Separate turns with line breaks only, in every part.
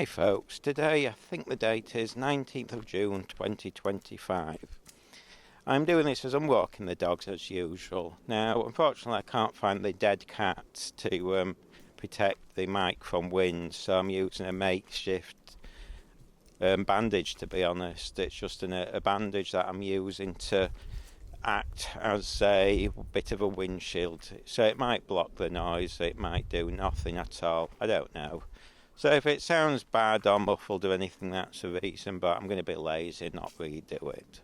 Hi folks, today I think the date is 19th of June 2025. I'm doing this as I'm walking the dogs as usual. Now unfortunately I can't find the dead cats to protect the mic from wind, so I'm using a makeshift bandage, to be honest. It's just a bandage that I'm using to act as a bit of a windshield, so it might block the noise, it might do nothing at all, I don't know. So if it sounds bad or muffled or anything, that's the reason, but I'm going to be lazy and not redo it.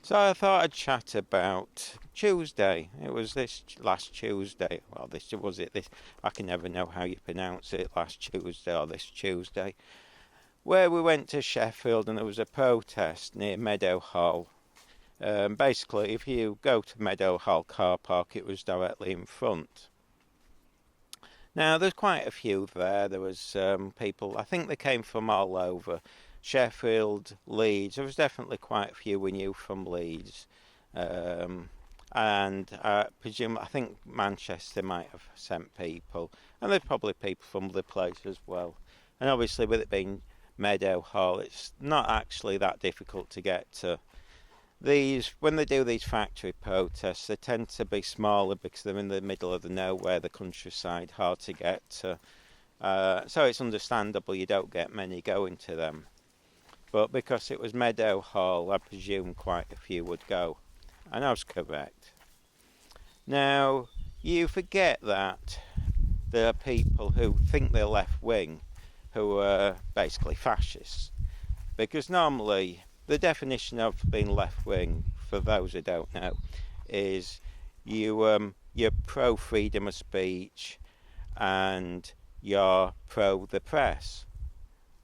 So I thought I'd chat about Tuesday. It was this last Tuesday. Well, I can never know how you pronounce it, last Tuesday or this Tuesday, where we went to Sheffield and there was a protest near Meadow Hall. Basically, if you go to Meadow Hall car park, it was directly in front. Now, there's quite a few there. There was people, I think they came from all over. Sheffield, Leeds, there was definitely quite a few we knew from Leeds. And I think Manchester might have sent people. And there's probably people from other places as well. And obviously with it being Meadow Hall, it's not actually that difficult to get to. When they do these factory protests, they tend to be smaller because they're in the middle of the nowhere, the countryside, hard to get to. So it's understandable you don't get many going to them. But because it was Meadow Hall, I presume quite a few would go. And I was correct. Now, you forget that there are people who think they're left-wing who are basically fascists. Because normally the definition of being left-wing, for those who don't know, is you're pro freedom of speech and you're pro the press,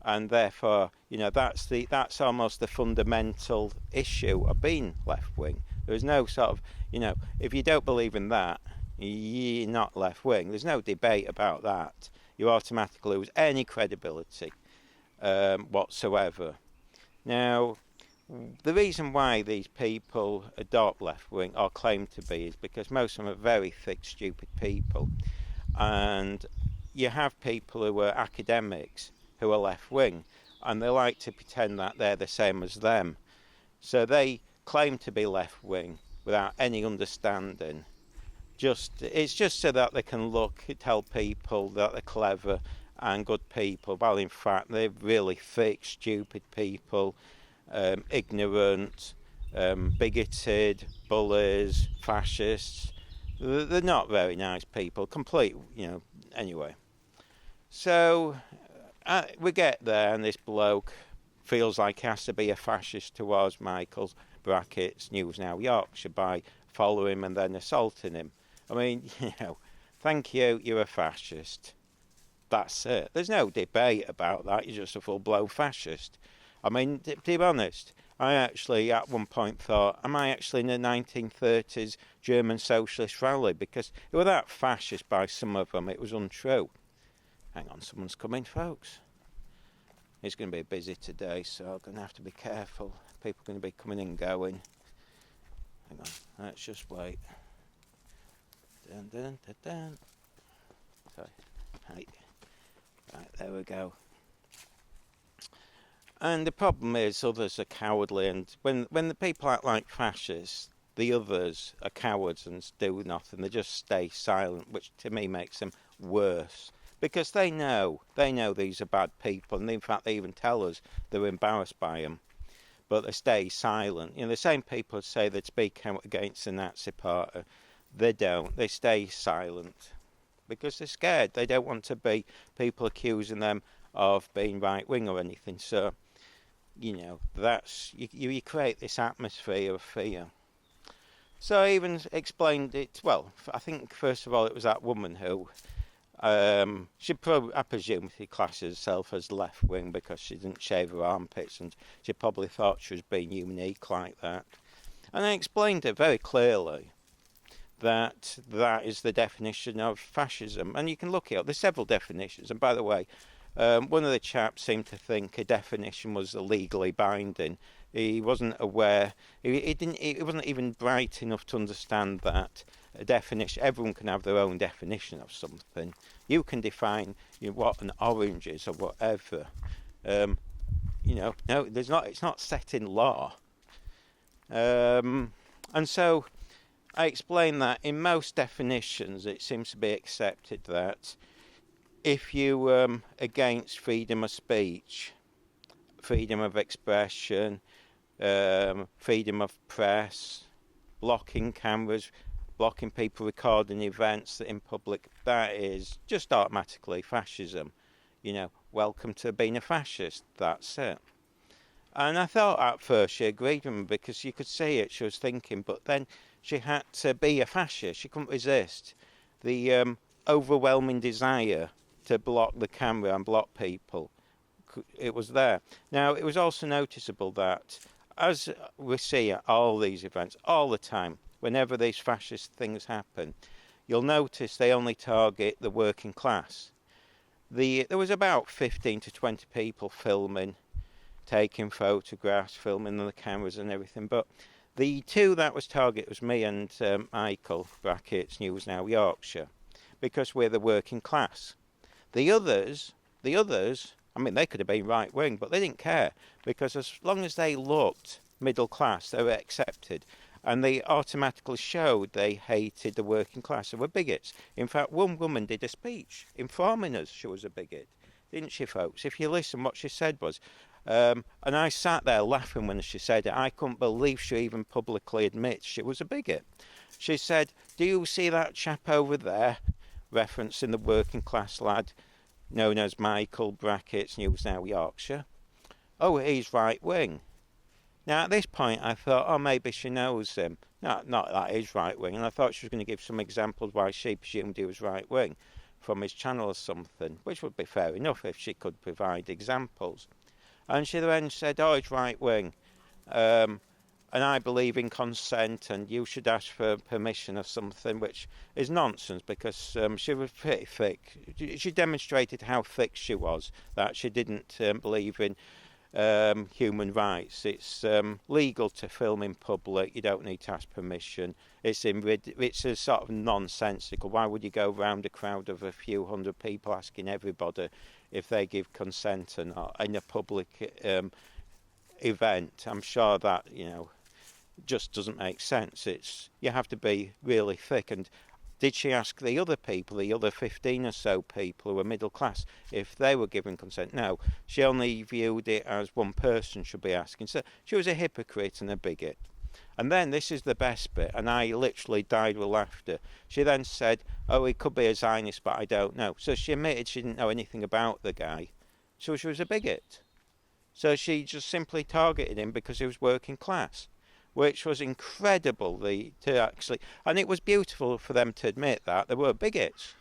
and therefore that's almost the fundamental issue of being left-wing. There's no sort of if you don't believe in that, you're not left-wing. There's no debate about that. You automatically lose any credibility whatsoever. Now, the reason why these people adopt left-wing, or claim to be, is because most of them are very thick, stupid people. And you have people who are academics who are left-wing, and they like to pretend that they're the same as them. So they claim to be left-wing without any understanding. It's just so that they can tell people that they're clever and good people, while in fact they're really thick, stupid people. Ignorant, bigoted, bullies, fascists. They're not very nice people, anyway. So we get there and this bloke feels like he has to be a fascist towards Michael's brackets News Now Yorkshire by following him and then assaulting him. I mean, thank you, you're a fascist. That's it. There's no debate about that. You're just a full-blown fascist. I mean, to be honest, I actually at one point thought, am I actually in the 1930s German socialist rally? Because they were that fascist by some of them, it was untrue. Hang on, someone's coming, folks. It's going to be busy today, so I'm going to have to be careful. People are going to be coming and going. Hang on, let's just wait. Dun, dun, dun, dun. Sorry. Right, there we go. And the problem is others are cowardly, and when the people act like fascists, the others are cowards and do nothing. They just stay silent, which to me makes them worse. Because they know these are bad people, and in fact they even tell us they're embarrassed by them. But they stay silent. The same people who say they'd speak out against the Nazi Party, they don't. They stay silent. Because they're scared. They don't want to be people accusing them of being right-wing or anything. So, that's you create this atmosphere of fear. So I even explained it. Well, I think first of all it was that woman who I presume she classes herself as left-wing because she didn't shave her armpits, and she probably thought she was being unique like that. And I explained it very clearly that is the definition of fascism. And you can look it up. There's several definitions. And by the way, one of the chaps seemed to think a definition was legally binding. He wasn't aware. He wasn't even bright enough to understand that a definition. Everyone can have their own definition of something. You can define what an orange is or whatever. No, there's not. It's not set in law. And so I explain that in most definitions, it seems to be accepted that if you against freedom of speech, freedom of expression, freedom of press, blocking cameras, blocking people recording events in public, that is just automatically fascism. Welcome to being a fascist, that's it. And I thought at first she agreed with me because you could see it, she was thinking, but then she had to be a fascist. She couldn't resist the overwhelming desire to block the camera and block people. It was there. Now, it was also noticeable that, as we see at all these events, all the time, whenever these fascist things happen, you'll notice they only target the working class. There was about 15 to 20 people filming, taking photographs, filming the cameras and everything, but the two that was targeted was me and Michael, brackets, News Now Yorkshire, because we're the working class. The others, I mean, they could have been right-wing, but they didn't care, because as long as they looked middle class, they were accepted. And they automatically showed they hated the working class. They were bigots. In fact, one woman did a speech informing us she was a bigot. Didn't she, folks? If you listen, what she said was, and I sat there laughing when she said it. I couldn't believe she even publicly admits she was a bigot. She said, "Do you see that chap over there?" Referencing the working class lad known as Michael, brackets, News Now Yorkshire. "Oh, he's right wing." Now, at this point, I thought, oh, maybe she knows him. No, not that he's right wing. And I thought she was going to give some examples why she presumed he was right wing from his channel or something, which would be fair enough if she could provide examples. And she then said, oh, he's right wing. And I believe in consent and you should ask for permission or something, which is nonsense because she was pretty thick. She demonstrated how thick she was, that she didn't believe in human rights. It's legal to film in public. You don't need to ask permission. It's a sort of nonsensical. Why would you go round a crowd of a few hundred people asking everybody if they give consent or not in a public event? I'm sure that just doesn't make sense. You have to be really thick. And did she ask the other people, the other 15 or so people who were middle class, if they were giving consent? No, she only viewed it as one person should be asking. So she was a hypocrite and a bigot. And then this is the best bit, and I literally died with laughter. She then said, oh, he could be a Zionist, but I don't know. So she admitted she didn't know anything about the guy. So she was a bigot. So she just simply targeted him because he was working class, which was incredible and it was beautiful for them to admit that they were bigots.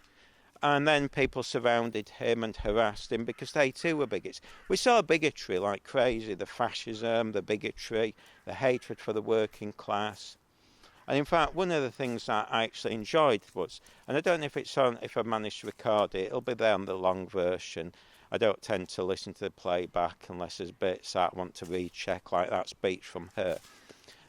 And then people surrounded him and harassed him because they too were bigots. We saw bigotry like crazy, the fascism, the bigotry, the hatred for the working class. And in fact, one of the things that I actually enjoyed was, and I don't know if I managed to record it, it'll be there on the long version. I don't tend to listen to the playback unless there's bits that I want to recheck, like that speech from her.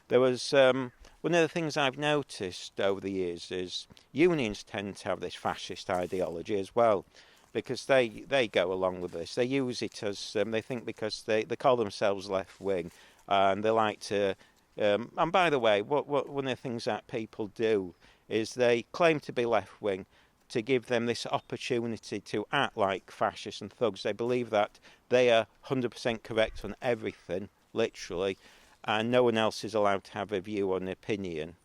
There was one of the things I've noticed over the years is unions tend to have this fascist ideology as well, because they go along with this. They use it as they think because they call themselves left wing, and they like to. And by the way, what one of the things that people do is they claim to be left wing to give them this opportunity to act like fascists and thugs. They believe that they are 100% correct on everything, literally, and no one else is allowed to have a view or an opinion.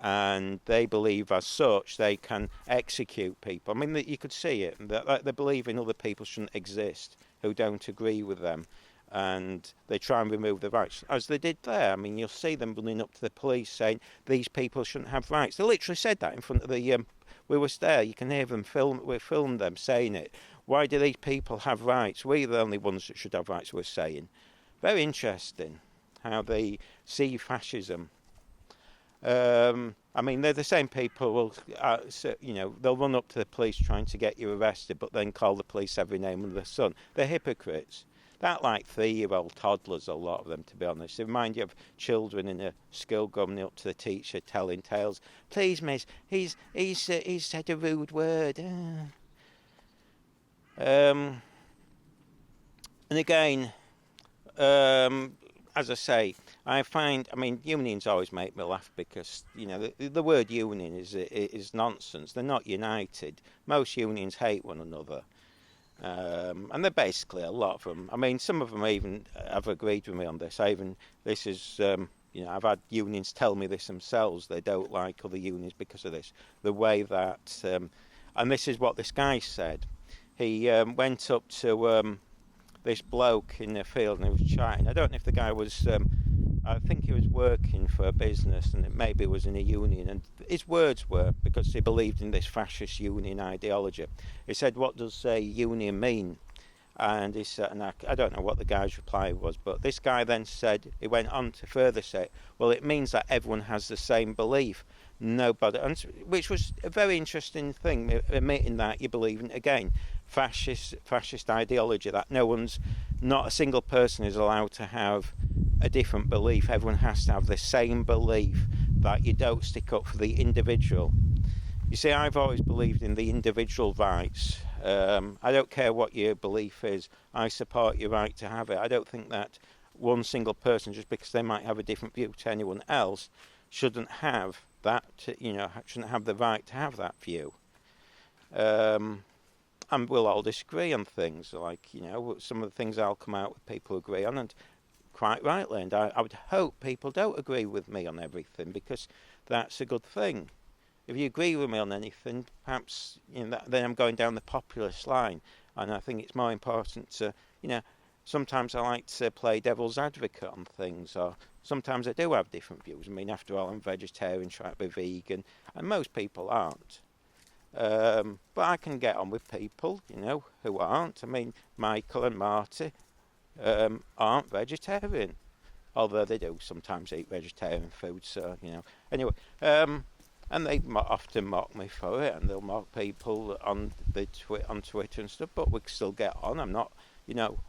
And they believe as such they can execute people. I mean, you could see it, that they believe in other people shouldn't exist who don't agree with them. And they try and remove the rights, as they did there. I mean, you'll see them running up to the police saying, these people shouldn't have rights. They literally said that in front of the... we were there, you can hear them we filmed them saying it. Why do these people have rights? We're the only ones that should have rights, we're saying. Very interesting how they see fascism. I mean, they're the same people they'll run up to the police trying to get you arrested, but then call the police every name under the sun. They're hypocrites. That like 3-year-old toddlers, a lot of them, to be honest. They remind you of children in a school going up to the teacher telling tales. Please, miss, he's said a rude word. And again, as I say, I mean, unions always make me laugh because, the word union is nonsense. They're not united. Most unions hate one another. And they're basically, a lot of them. I mean, some of them even have agreed with me on this. I've had unions tell me this themselves. They don't like other unions because of this. The way that, and this is what this guy said. He went up to this bloke in the field and he was chatting. I don't know if the guy was, I think he was working for a business and it maybe was in a union. And his words were, because he believed in this fascist union ideology, he said, "What does a union mean?" And he said, and I don't know what the guy's reply was, but this guy then said, he went on to further say, well, it means that everyone has the same belief. Nobody, which was a very interesting thing, admitting that you believe in, again, fascist ideology, that not a single person is allowed to have a different belief. Everyone has to have the same belief, that you don't stick up for the individual. You see, I've always believed in the individual rights. I don't care what your belief is. I support your right to have it. I don't think that one single person, just because they might have a different view to anyone else, shouldn't have that, shouldn't have the right to have that view. And we'll all disagree on things, like, some of the things I'll come out with people agree on, and quite rightly, and I would hope people don't agree with me on everything, because that's a good thing. If you agree with me on anything, perhaps then I'm going down the populist line, and I think it's more important to, sometimes I like to play devil's advocate on things, or sometimes I do have different views. I mean, after all, I'm vegetarian, try to be vegan, and most people aren't. But I can get on with people, who aren't. I mean, Michael and Marty aren't vegetarian, although they do sometimes eat vegetarian food, so, Anyway, and they often mock me for it, and they'll mock people on Twitter and stuff, but we can still get on. I'm not,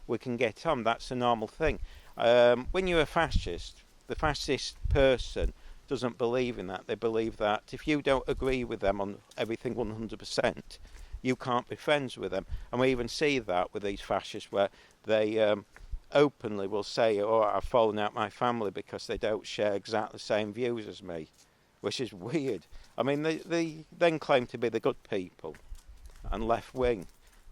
we can get on. That's a normal thing. When you're a fascist, the fascist person doesn't believe in that. They believe that if you don't agree with them on everything 100%, you can't be friends with them. And we even see that with these fascists, where they openly will say, "Oh, I've fallen out my family because they don't share exactly the same views as me," which is weird. I mean, they then claim to be the good people and left wing,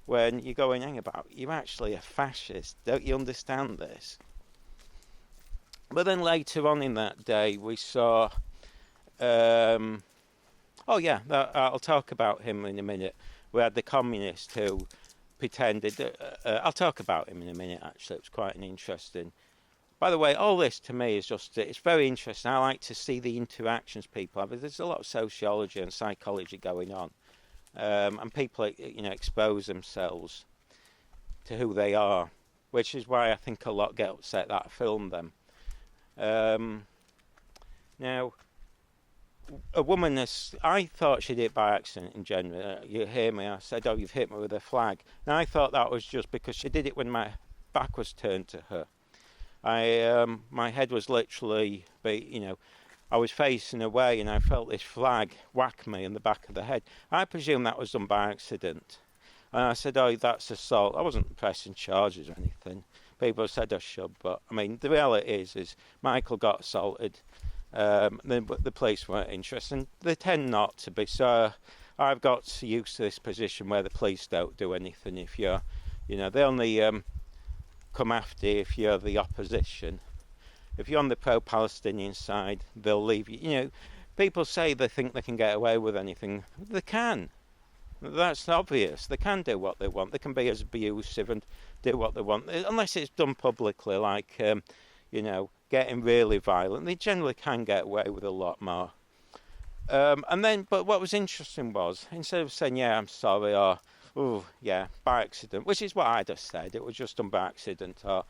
when you go and hang about, you're actually a fascist. Don't you understand this? But then later on in that day, we saw, I'll talk about him in a minute. We had the communist who pretended, I'll talk about him in a minute, actually. It was quite an interesting. By the way, all this to me is just, it's very interesting. I like to see the interactions people have. There's a lot of sociology and psychology going on. And people, expose themselves to who they are, which is why I think a lot get upset that I filmed them. Now, a woman, I thought she did it by accident in general. You hear me, I said, "Oh, you've hit me with a flag." Now, I thought that was just because she did it when my back was turned to her. My head was literally, I was facing away and I felt this flag whack me in the back of the head. I presume that was done by accident. And I said, "Oh, that's assault." I wasn't pressing charges or anything. People said I should, but I mean, the reality is Michael got assaulted. The police weren't interested, and they tend not to be. So I've got used to this position where the police don't do anything if you're, they only come after you if you're the opposition. If you're on the pro-Palestinian side, they'll leave you. People say they think they can get away with anything. They can. That's obvious. They can do what they want. They can be as abusive and do what they want, unless it's done publicly, like getting really violent. They generally can get away with a lot more. But what was interesting was, instead of saying, "Yeah, I'm sorry," or "Oh, yeah, by accident," which is what I just said, it was just done by accident, or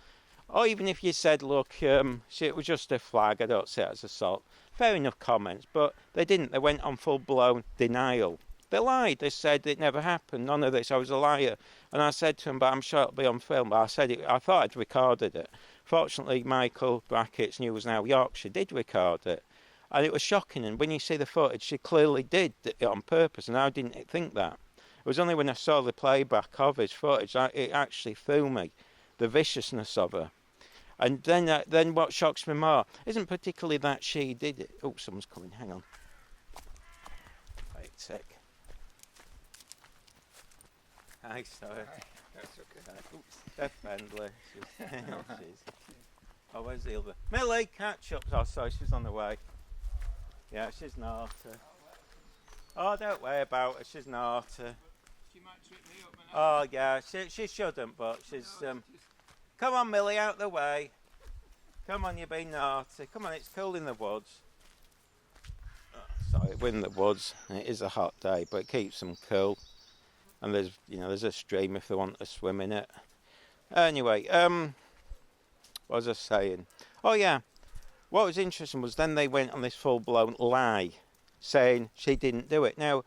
even if you said, "Look, see, it was just a flag, I don't see it as assault," fair enough comments, but they didn't. They went on full-blown denial. They lied. They said it never happened. None of this. I was a liar. And I said to them, but I'm sure it'll be on film. But I said it. I thought I'd recorded it. Fortunately, Michael Brackett's News Now Yorkshire did record it. And it was shocking. And when you see the footage, she clearly did it on purpose. And I didn't think that. It was only when I saw the playback of his footage, it actually threw me, the viciousness of her. And then what shocks me more isn't particularly that she did it. Oh, someone's coming. Hang on. Wait a sec. Hi, sorry.
That's okay.
Oops, Beth Fendley. Oh, where's the other? Millie, catch up. Oh, sorry, she's on the way. Yeah, she's naughty. Oh, don't worry about her. She's naughty.
She might trip me up.
Oh, yeah, she shouldn't, but she's... Come on, Millie, out the way. Come on, you're being naughty. Come on, it's cold in the woods. Oh, sorry, we're in the woods. It is a hot day, but it keeps them cool. And there's a stream if they want to swim in it. Anyway, what was I saying? Oh, yeah. What was interesting was then they went on this full-blown lie, saying she didn't do it. Now,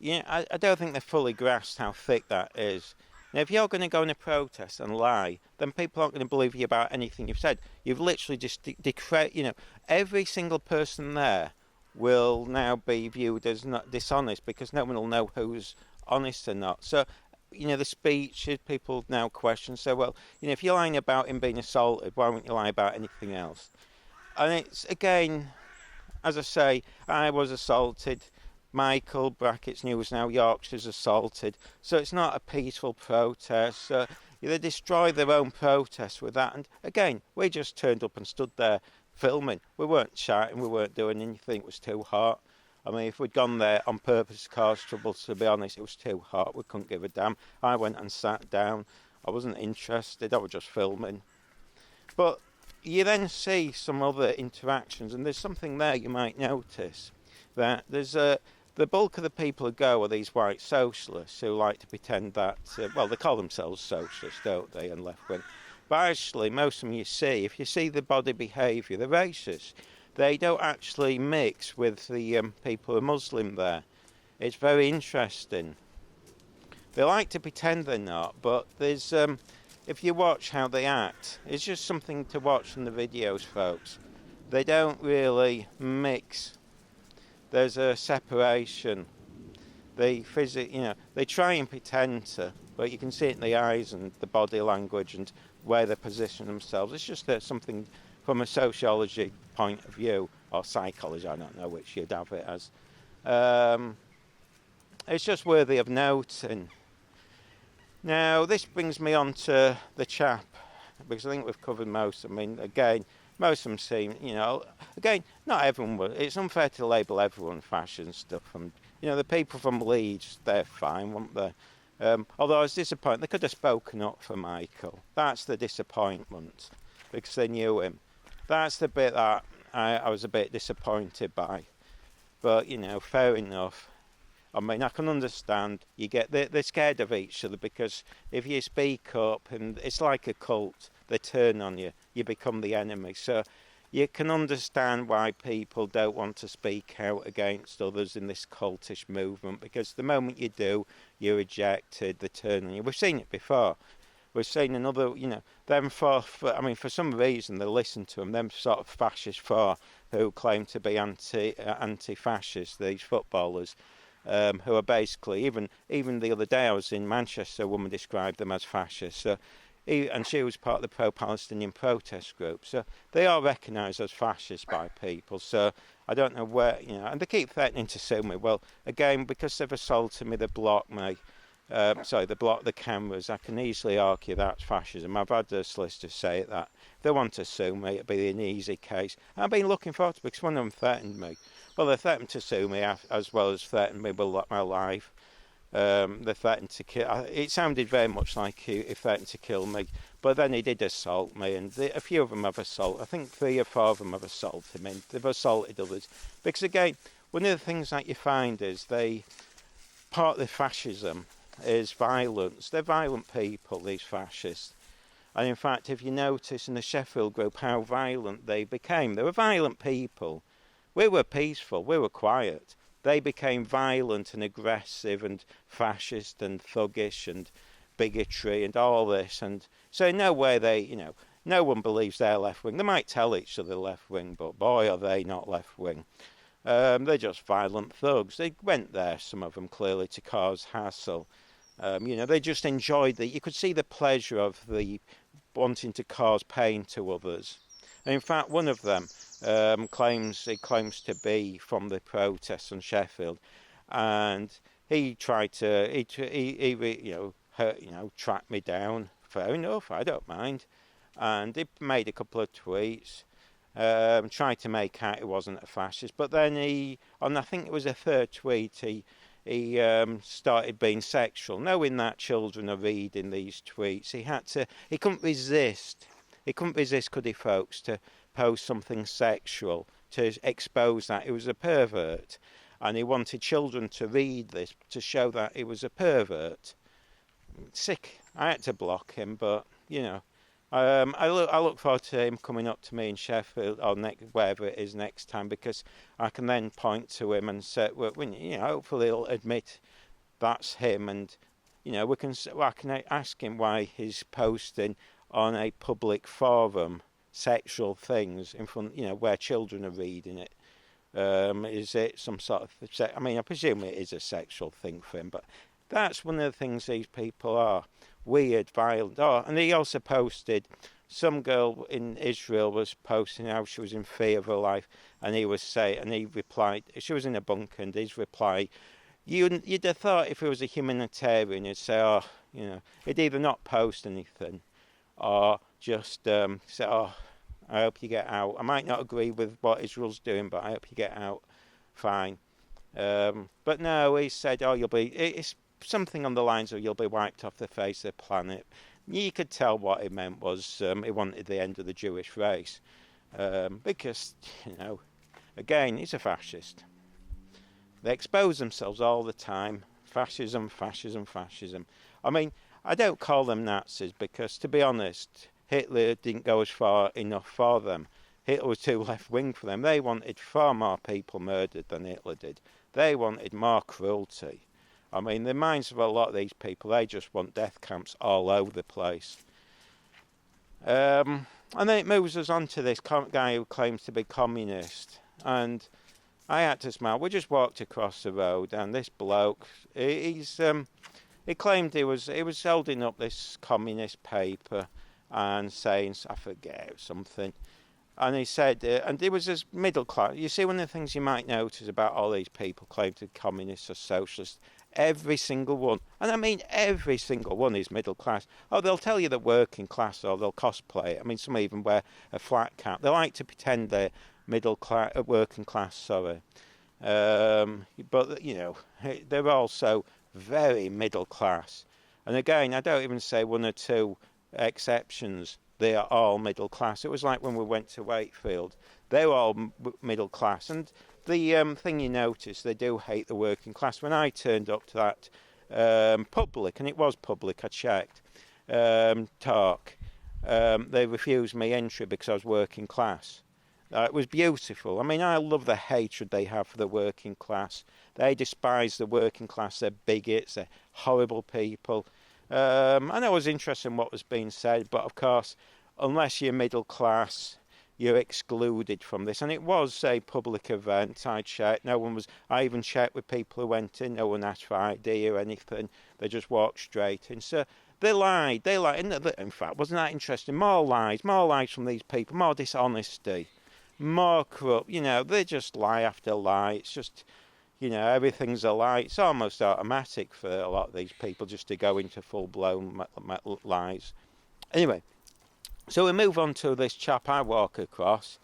I don't think they fully grasped how thick that is. Now, if you're going to go in a protest and lie, then people aren't going to believe you about anything you've said. You've literally just every single person there will now be viewed as not dishonest because no one will know who's honest or not. So, the speeches, people now question, so, well, if you're lying about him being assaulted, why wouldn't you lie about anything else? And it's, again, as I say, I was assaulted. Michael Brackett's News Now Yorkshire's assaulted. So it's not a peaceful protest. So they destroy their own protest with that. And again, we just turned up and stood there filming. We weren't shouting, we weren't doing anything. It was too hot. I mean, if we'd gone there on purpose to cause trouble, to be honest, it was too hot. We couldn't give a damn. I went and sat down. I wasn't interested. I was just filming. But you then see some other interactions, and there's something there you might notice. That there's the bulk of the people who go are these white socialists who like to pretend that, they call themselves socialists, don't they, and left-wing. But actually, most of them if you see the body behaviour, they're racist. They don't actually mix with the people who are Muslim there. It's very interesting. They like to pretend they're not, but there's, if you watch how they act, it's just something to watch in the videos, folks. They don't really mix. There's a separation. They try and pretend to, but you can see it in the eyes and the body language and where they position themselves. It's just something from a sociology point of view, or psychology, I don't know which you'd have it as. It's just worthy of noting. Now, this brings me on to the chap, because I think we've covered most. I mean, again, most of them seem, again, not everyone. It's unfair to label everyone fashion stuff. And, the people from Leeds, they're fine, weren't they? Although I was disappointed. They could have spoken up for Michael. That's the disappointment, because they knew him. That's the bit that I was a bit disappointed by. But, fair enough. I mean, I can understand. They're scared of each other because if you speak up, and it's like a cult, they turn on you. You become the enemy. So you can understand why people don't want to speak out against others in this cultish movement, because the moment you do, you're rejected, they turn on you. We've seen it before. We've seen another, them for some reason they listen to them sort of fascist who claim to be anti-fascist, these footballers, who are basically, even the other day I was in Manchester, a woman described them as fascists. So, and she was part of the pro-Palestinian protest group. So they are recognised as fascists by people. So I don't know where, and they keep threatening to sue me. Well, again, because they've assaulted me, they block me. They block the cameras. I can easily argue that's fascism. I've had the solicitors say that. If they want to sue me, it'll be an easy case. I've been looking forward to it because one of them threatened me. Well, they threatened to sue me as well as threatened me with my life. They threatened to kill. It sounded very much like he threatened to kill me, but then he did assault me, and a few of them have assaulted. I think 3 or 4 of them have assaulted me. They've assaulted others because, again, one of the things that you find is part of the fascism is violence. They're violent people, these fascists. And in fact, if you notice in the Sheffield group how violent they became, they were violent people. We were peaceful, we were quiet. they became violent and aggressive and fascist and thuggish and bigotry and all this. And so in no way no one believes they're left-wing. They might tell each other left-wing, but boy, are they not left-wing. They're just violent thugs. They went there, some of them, clearly, to cause hassle. They just enjoyed you could see the pleasure of the wanting to cause pain to others. And in fact, one of them claims to be from the protests in Sheffield, and he tried to track me down. Fair enough, I don't mind. And he made a couple of tweets, tried to make out he wasn't a fascist. But then I think it was a third tweet, he started being sexual, knowing that children are reading these tweets. He couldn't resist. He couldn't resist, could he, folks, to post something sexual to expose that he was a pervert. And he wanted children to read this to show that he was a pervert. Sick. I had to block him, but, I look forward to him coming up to me in Sheffield or wherever it is next time, because I can then point to him and say, well, hopefully he'll admit that's him, and I can ask him why he's posting on a public forum sexual things in front, where children are reading it. Is it some sort of? I presume it is a sexual thing for him, but that's one of the things these people are. Weird, violent. Oh, and he also posted, some girl in Israel was posting how she was in fear of her life, and he replied, she was in a bunker, and his reply, you'd have thought if he was a humanitarian, he'd say, he'd either not post anything, or just say, I hope you get out. I might not agree with what Israel's doing, but I hope you get out. Fine. But no, he said, it's something on the lines of you'll be wiped off the face of the planet. You could tell what he meant was he wanted the end of the Jewish race. Because, again, he's a fascist. They expose themselves all the time. Fascism, fascism, fascism. I don't call them Nazis because, to be honest, Hitler didn't go as far enough for them. Hitler was too left-wing for them. They wanted far more people murdered than Hitler did. They wanted more cruelty. The minds of a lot of these people, they just want death camps all over the place. And then it moves us on to this guy who claims to be communist. And I had to smile. We just walked across the road, and this bloke, he claimed he was holding up this communist paper and saying, I forget, something. And he said, and it was as middle class. You see, one of the things you might notice about all these people claiming to be communists or socialists, every single one, and every single one is middle class. Oh, they'll tell you they're working class, or they'll cosplay it. Some even wear a flat cap. They like to pretend they're middle class, working class, sorry. But, they're also very middle class. And again, I don't even say one or two exceptions. They are all middle class. It was like when we went to Wakefield. They were all middle class. And the thing you notice, they do hate the working class. When I turned up to that public, and it was public, I checked, talk, they refused me entry because I was working class. It was beautiful. I love the hatred they have for the working class. They despise the working class. They're bigots. They're horrible people. I know it was interesting what was being said, but of course, unless you're middle class, you're excluded from this. And it was a public event. I checked. I even checked with people who went in. No one asked for ID or anything. They just walked straight in. So they lied. In fact, wasn't that interesting? More lies from these people. More dishonesty. More corrupt. They just lie after lie. It's just, everything's a lie. It's almost automatic for a lot of these people just to go into full-blown lies. Anyway, so we move on to this chap I walk across.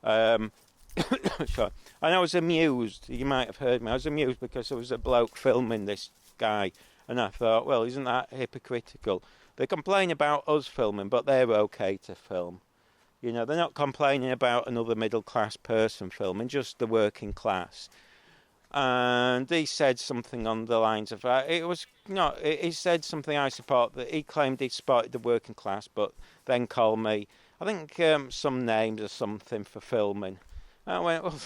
Sorry. And I was amused. You might have heard me. I was amused because there was a bloke filming this guy. And I thought, well, isn't that hypocritical? They complain about us filming, but they're okay to film. They're not complaining about another middle-class person filming, just the working class. And he said something on the lines of, he said something I support, that he claimed he supported the working class, but then called me, I think, some names or something for filming. And I went, well,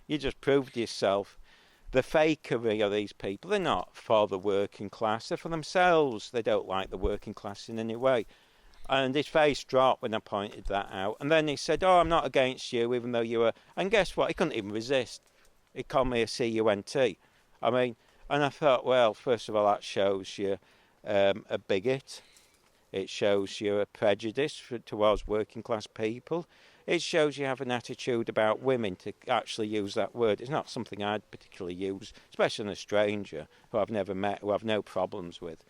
you just proved yourself. the fakery of these people. They're not for the working class, they're for themselves. They don't like the working class in any way. And his face dropped when I pointed that out. And then he said, "Oh, I'm not against you, even though you were..." And guess what? He couldn't even resist. He called me a C-U-N-T. I mean, and I thought, well, first of all, that shows you a bigot. It shows you a prejudice towards working class people. It shows you have an attitude about women to actually use that word. It's not something I'd particularly use, especially in a stranger who I've never met, who I've no problems with.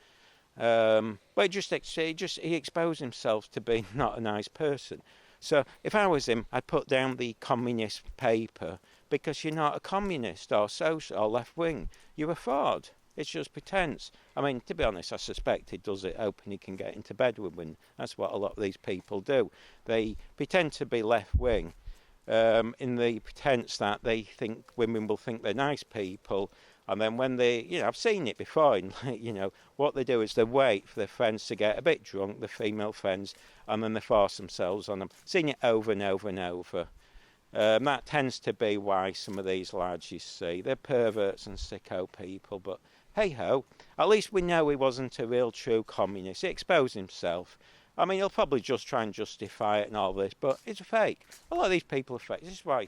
But he exposed himself to being not a nice person. So if I was him, I'd put down the communist paper, because you're not a communist or social or left wing. You're a fraud. It's just pretense. I mean, to be honest, I suspect he does it hoping he can get into bed with women. That's what a lot of these people do. They pretend to be left wing in the pretense that they think women will think they're nice people. And then when they, I've seen it before, and what they do is they wait for their friends to get a bit drunk, the female friends, and then they force themselves on them. Seen it over and over and over. That tends to be why some of these lads, you see, they're perverts and sicko people, but hey-ho, at least we know he wasn't a real true communist. He exposed himself. I mean, he'll probably just try and justify it and all this, but it's a fake. A lot of these people are fake. This is why,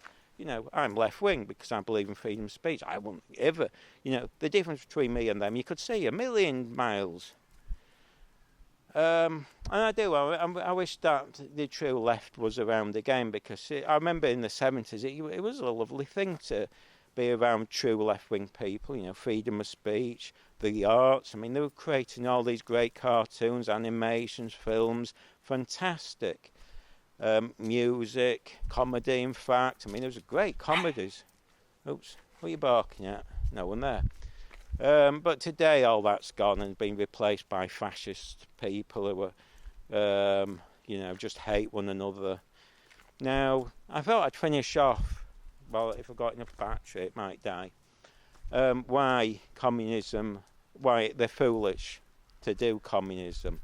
I'm left-wing, because I believe in freedom of speech. I wouldn't ever, the difference between me and them, you could see a million miles. And I do. I wish that the true left was around again, because I remember in the 70s it was a lovely thing to be around true left-wing people. Freedom of speech, the arts. I mean, they were creating all these great cartoons, animations, films, fantastic. Music, comedy. In fact, I mean, there was great comedies. Oops, what are you barking at? No one there. But today all that's gone and been replaced by fascist people who are, just hate one another. Now, I thought I'd finish off, well, if I've got enough battery, it might die. Why communism, why they're foolish to do communism.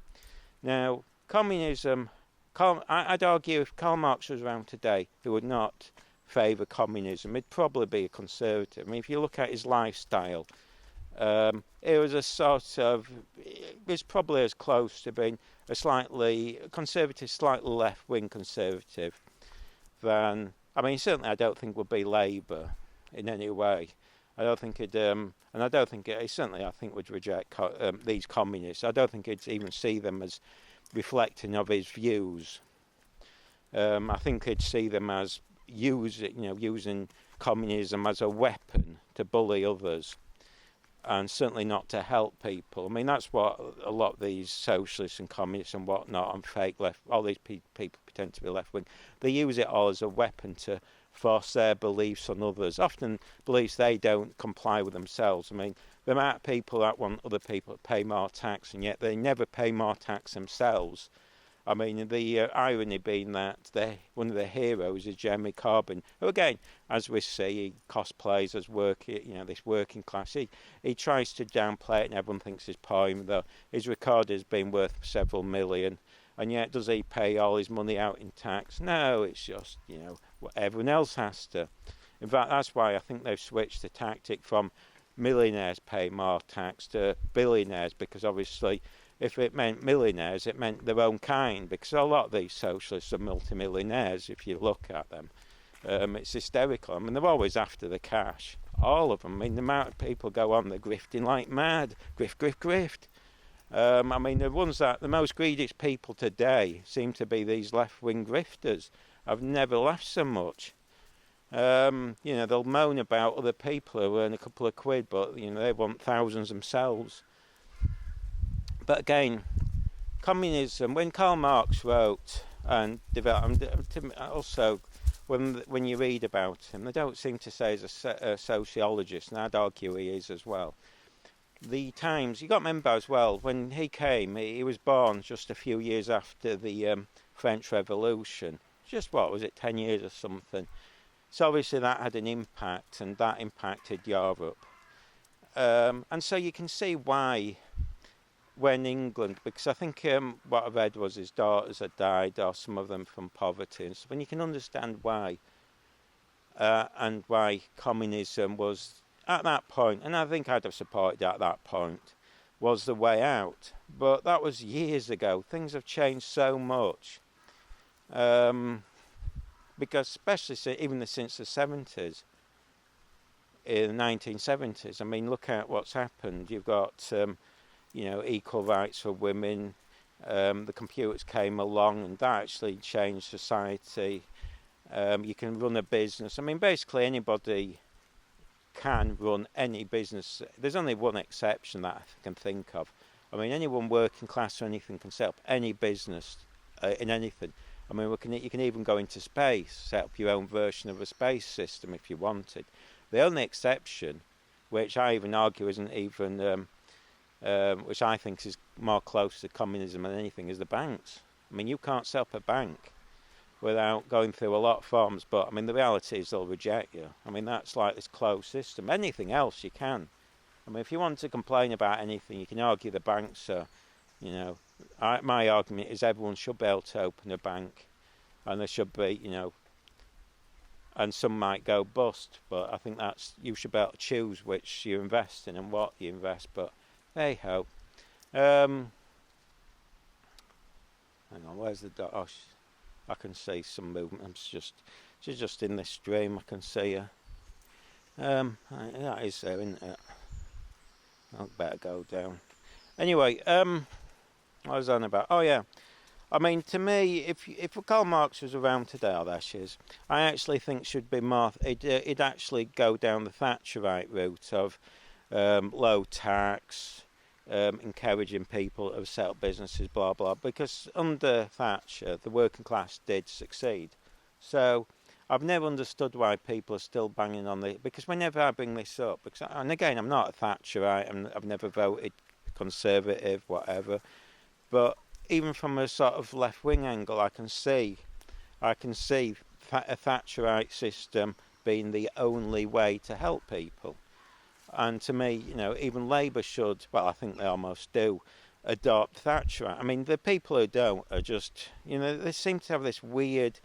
Now, communism, I'd argue if Karl Marx was around today, he would not favour communism. He'd probably be a conservative. I mean, if you look at his lifestyle, it was a sort of, it was probably as close to being a slightly conservative, slightly left-wing conservative than, I mean, certainly I don't think would be Labour in any way. I don't think it'd, and I don't think certainly I think would reject these communists. I don't think it'd even see them as reflecting of his views. I think he'd see them as using communism as a weapon to bully others, and certainly not to help people. I mean, that's what a lot of these socialists and communists and whatnot and fake left, all these people pretend to be left-wing, they use it all as a weapon to force their beliefs on others, often beliefs they don't comply with themselves. I mean, the amount of people that want other people to pay more tax, and yet they never pay more tax themselves. I mean, the irony being that one of their heroes is Jeremy Corbyn, who again, as we see, he cosplays as this working class. He tries to downplay it, and everyone thinks his poem, though his record has been worth several million. And yet, does he pay all his money out in tax? No, it's just, what everyone else has to. In fact, that's why I think they've switched the tactic from millionaires pay more tax to billionaires, because obviously if it meant millionaires, it meant their own kind, because a lot of these socialists are multimillionaires if you look at them. It's hysterical. I mean, they're always after the cash. All of them. I mean, the amount of people go on, they're grifting like mad. Grift, grift, grift. I mean, the most greediest people today seem to be these left-wing grifters. I've never laughed so much. They'll moan about other people who earn a couple of quid, but, they want thousands themselves. But again, communism, when Karl Marx wrote and developed, also when you read about him, they don't seem to say he's a sociologist, and I'd argue he is as well. The times, you got to remember as well, when he came, he was born just a few years after the French Revolution. Just 10 years or something. So obviously that had an impact, and that impacted Europe. And so you can see why, when England, because I think what I've read was his daughters had died, or some of them from poverty, and so when you can understand why, and why communism was at that point, and I think I'd have supported at that point, was the way out. But that was years ago. Things have changed so much. Because especially even since the 70s, in the 1970s, I mean, look at what's happened. You've got, equal rights for women. The computers came along and that actually changed society. You can run a business. I mean, basically anybody can run any business. There's only one exception that I can think of. I mean, anyone working class or anything can set up any business in anything. I mean, you can even go into space, set up your own version of a space system if you wanted. The only exception, which I even argue isn't even, which I think is more close to communism than anything, is the banks. I mean, you can't set up a bank without going through a lot of forms, but I mean, the reality is they'll reject you. I mean, that's like this closed system. Anything else you can. I mean, if you want to complain about anything, you can argue the banks are, my argument is everyone should be able to open a bank, and there should be, and some might go bust, but I think you should be able to choose which you invest in and what you invest, but hey ho. Hang on, where's the dog? Oh, I can see some movement. She's just in this stream. I can see her. That is there, isn't it? I'll better go down. Anyway, what was I on about? Oh yeah. I mean, to me, if Karl Marx was around today, oh, there she is, I actually think should be more. It'd actually go down the Thatcherite route of low tax, encouraging people to set up businesses, blah blah. Because under Thatcher, the working class did succeed. So I've never understood why people are still banging on because whenever I bring this up, and again, I'm not a Thatcherite. I've never voted Conservative, whatever, but even from a sort of left-wing angle, I can see a Thatcherite system being the only way to help people. And to me, even Labour should, well, I think they almost do, adopt Thatcherite. I mean, the people who don't are just, they seem to have this weird,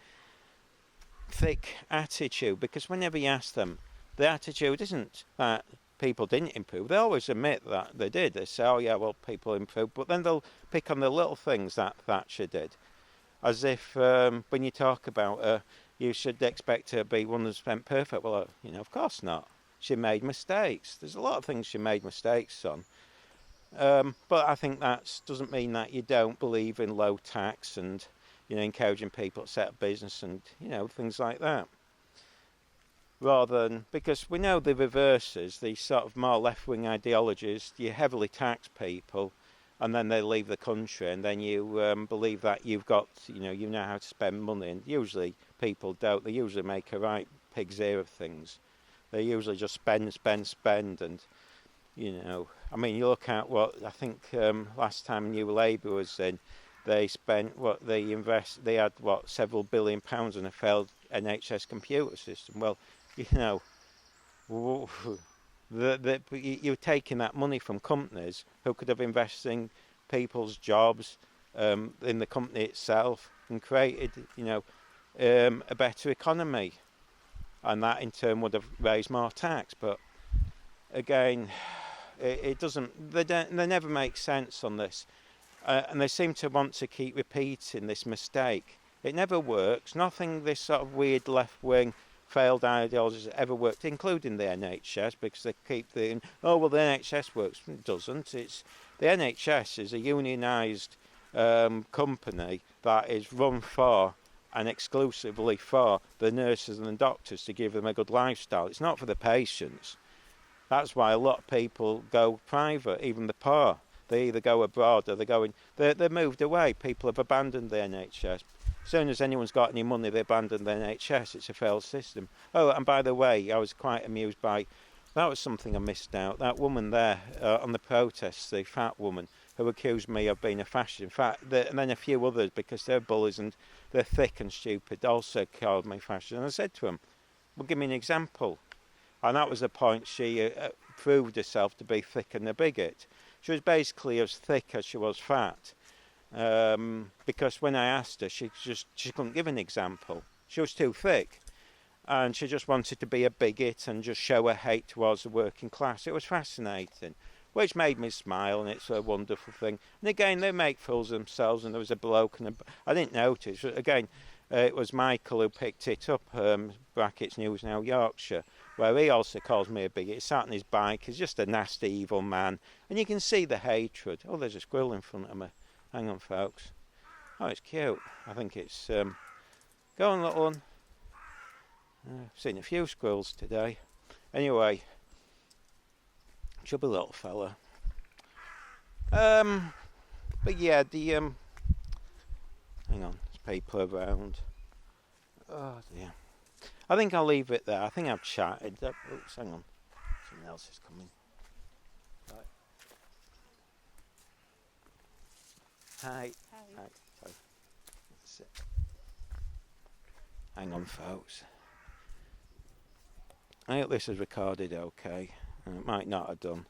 thick attitude, because whenever you ask them, the attitude isn't that people didn't improve. They always admit that they did. They say, oh yeah, well, people improved, but then they'll pick on the little things that Thatcher did, as if when you talk about her, you should expect her to be 100% perfect. Well, of course not. She made mistakes. There's a lot of things she made mistakes on. But I think that doesn't mean that you don't believe in low tax and, encouraging people to set up business and, things like that. Rather than, because we know the reverses, these sort of more left-wing ideologies, you heavily tax people and then they leave the country, and then you believe that you've got, you know how to spend money, and usually people don't. They usually make a right pig's ear of things. They usually just spend, and, I mean, you look at what, I think last time New Labour was in, they spent, they had, several £billion on a failed NHS computer system. Well, you're taking that money from companies who could have invested in people's jobs, in the company itself, and created, a better economy, and that in turn would have raised more tax. But again, it doesn't. They never make sense on this, and they seem to want to keep repeating this mistake. It never works. Nothing this sort of weird left-wing failed ideologies has ever worked, including the NHS, because they keep thinking, oh, well, the NHS works. It doesn't. The NHS is a unionised company that is run for and exclusively for the nurses and the doctors to give them a good lifestyle. It's not for the patients. That's why a lot of people go private, even the poor. They either go abroad or they're moved away. People have abandoned the NHS. As soon as anyone's got any money, they abandon the NHS. It's a failed system. Oh, and by the way, I was quite amused by, that was something I missed out. That woman there on the protests, the fat woman, who accused me of being a fascist. In fact, and then a few others, because they're bullies and they're thick and stupid, also called me fascist. And I said to them, well, give me an example. And that was the point. She proved herself to be thick and a bigot. She was basically as thick as she was fat. Because when I asked her, she couldn't give an example. She was too thick. and she just wanted to be a bigot and just show her hate towards the working class. It was fascinating, which made me smile, and it's a wonderful thing. And again, they make fools of themselves, and there was a bloke, and I didn't notice. Again, it was Michael who picked it up, brackets News Now Yorkshire, where he also calls me a bigot. He sat on his bike, he's just a nasty, evil man, and you can see the hatred. Oh, there's a squirrel in front of me. Hang on, folks. Oh, it's cute. I think it's... go on, little one. I've seen a few squirrels today. Anyway, chubby little fella. But yeah, the hang on, there's people around. Oh dear. I think I'll leave it there. I think I've chatted. Oops, hang on. Someone else is coming. Right. Hi. Hi. Sorry. That's it. Hang on, folks. I hope this is recorded okay. It might not have done.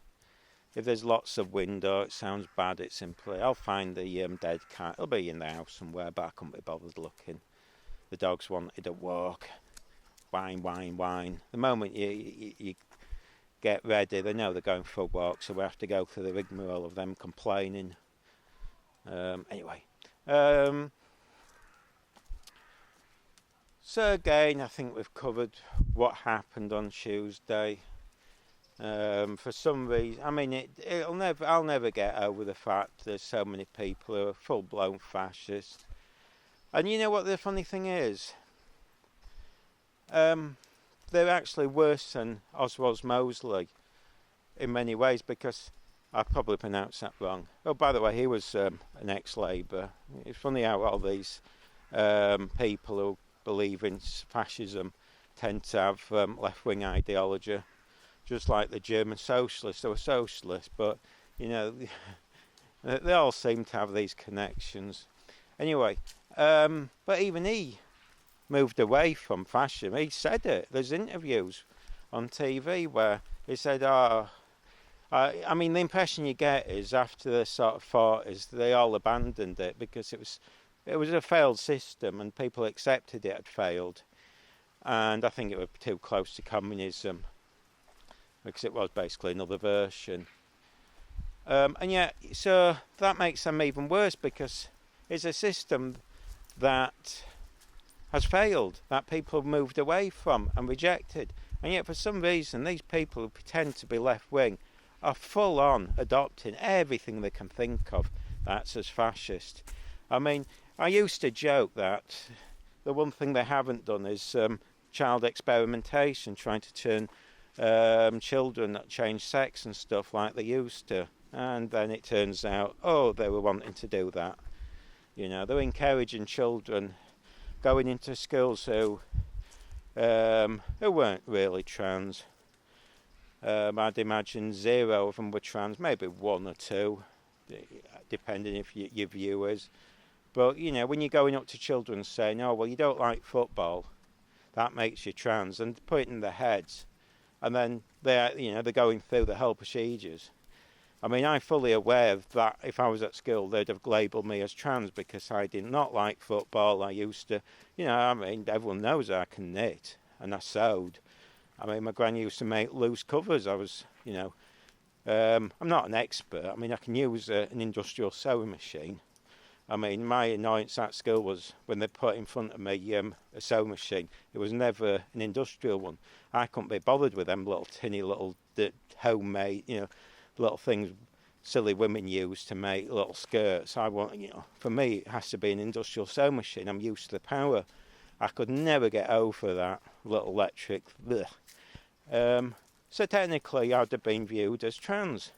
If there's lots of wind or it sounds bad, it's simply... I'll find the dead cat. It'll be in the house somewhere, but I couldn't be bothered looking. The dogs wanted a walk. Whine, whine, whine. The moment you get ready, they know they're going for a walk, so we have to go through the rigmarole of them complaining. Anyway. So again, I think we've covered what happened on Tuesday. For some reason, I mean, I'll never get over the fact there's so many people who are full-blown fascists. And you know what the funny thing is? They're actually worse than Oswald Mosley in many ways, because I probably pronounced that wrong. Oh, by the way, he was an ex-Labour. It's funny how all these people who believe in fascism tend to have left-wing ideology, just like the German socialists. They were socialists, but you know, they all seem to have these connections. Anyway, but even he moved away from fascism. He said it. There's interviews on TV where he said, I mean, the impression you get is after the sort of 40s, they all abandoned it because it was a failed system and people accepted it had failed. And I think it was too close to communism because it was basically another version. And yet, so that makes them even worse because it's a system that has failed, that people have moved away from and rejected. And yet, for some reason, these people who pretend to be left-wing are full-on adopting everything they can think of that's as fascist. I mean, I used to joke that the one thing they haven't done is child experimentation, trying to turn children that change sex and stuff like they used to. And then it turns out, they were wanting to do that. You know, they're encouraging children going into schools who weren't really trans. I'd imagine 0 of them were trans, maybe 1 or 2, depending if your viewers. But, you know, when you're going up to children saying, you don't like football, that makes you trans, and put it in their heads. And then they're going through the whole procedures. I mean, I'm fully aware of that. If I was at school, they'd have labelled me as trans because I did not like football. I used to, everyone knows I can knit and I sewed. I mean, my gran used to make loose covers. I was, I'm not an expert. I mean, I can use an industrial sewing machine. I mean, my annoyance at school was when they put in front of me a sewing machine. It was never an industrial one. I couldn't be bothered with them little homemade, little things silly women use to make little skirts. I want, for me, it has to be an industrial sewing machine. I'm used to the power. I could never get over that little electric. So technically, I'd have been viewed as trans.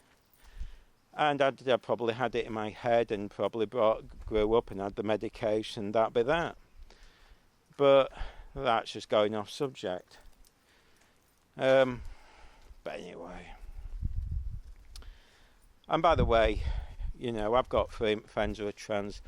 And I'd probably had it in my head and probably grew up and had the medication, that'd be that. But that's just going off subject. But anyway. And by the way, I've got friends who are trans.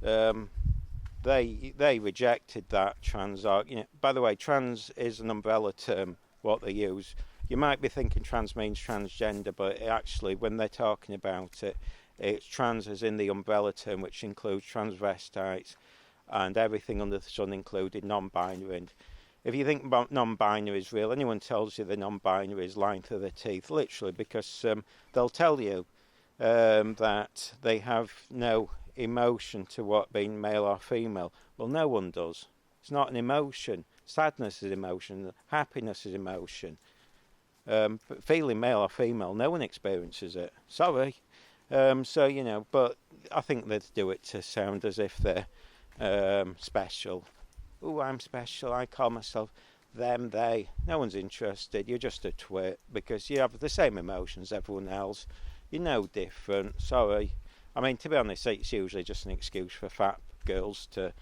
They rejected that trans argument. By the way, trans is an umbrella term, what they use. You might be thinking trans means transgender, but actually, when they're talking about it, it's trans as in the umbrella term, which includes transvestites and everything under the sun, including non-binary. if you think about non-binary is real, anyone tells you the non-binary is lying through their teeth, literally, because they'll tell you that they have no emotion to what being male or female. Well, no one does. It's not an emotion. Sadness is emotion. Happiness is emotion. But feeling male or female, no one experiences it. Sorry. So, you know, but I think they do it to sound as if they're special. Oh, I'm special. I call myself them, they. No one's interested. You're just a twit because you have the same emotions as everyone else. You're no different. Sorry. I mean, to be honest, it's usually just an excuse for fat girls to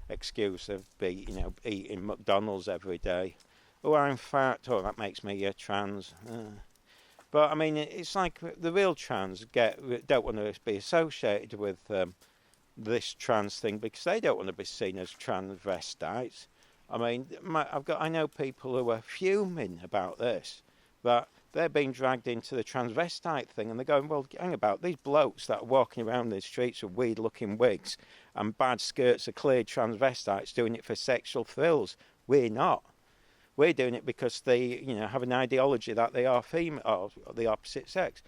excuse of eating McDonald's every day. Oh, I'm fat. Oh, that makes me trans. But I mean, it's like the real trans don't want to be associated with this trans thing because they don't want to be seen as transvestites. I mean, I know people who are fuming about this, that they're being dragged into the transvestite thing, and they're going, well, hang about, these blokes that are walking around the streets with weird-looking wigs and bad skirts are clear transvestites doing it for sexual thrills. We're not. We're doing it because they, have an ideology that they are female or the opposite sex.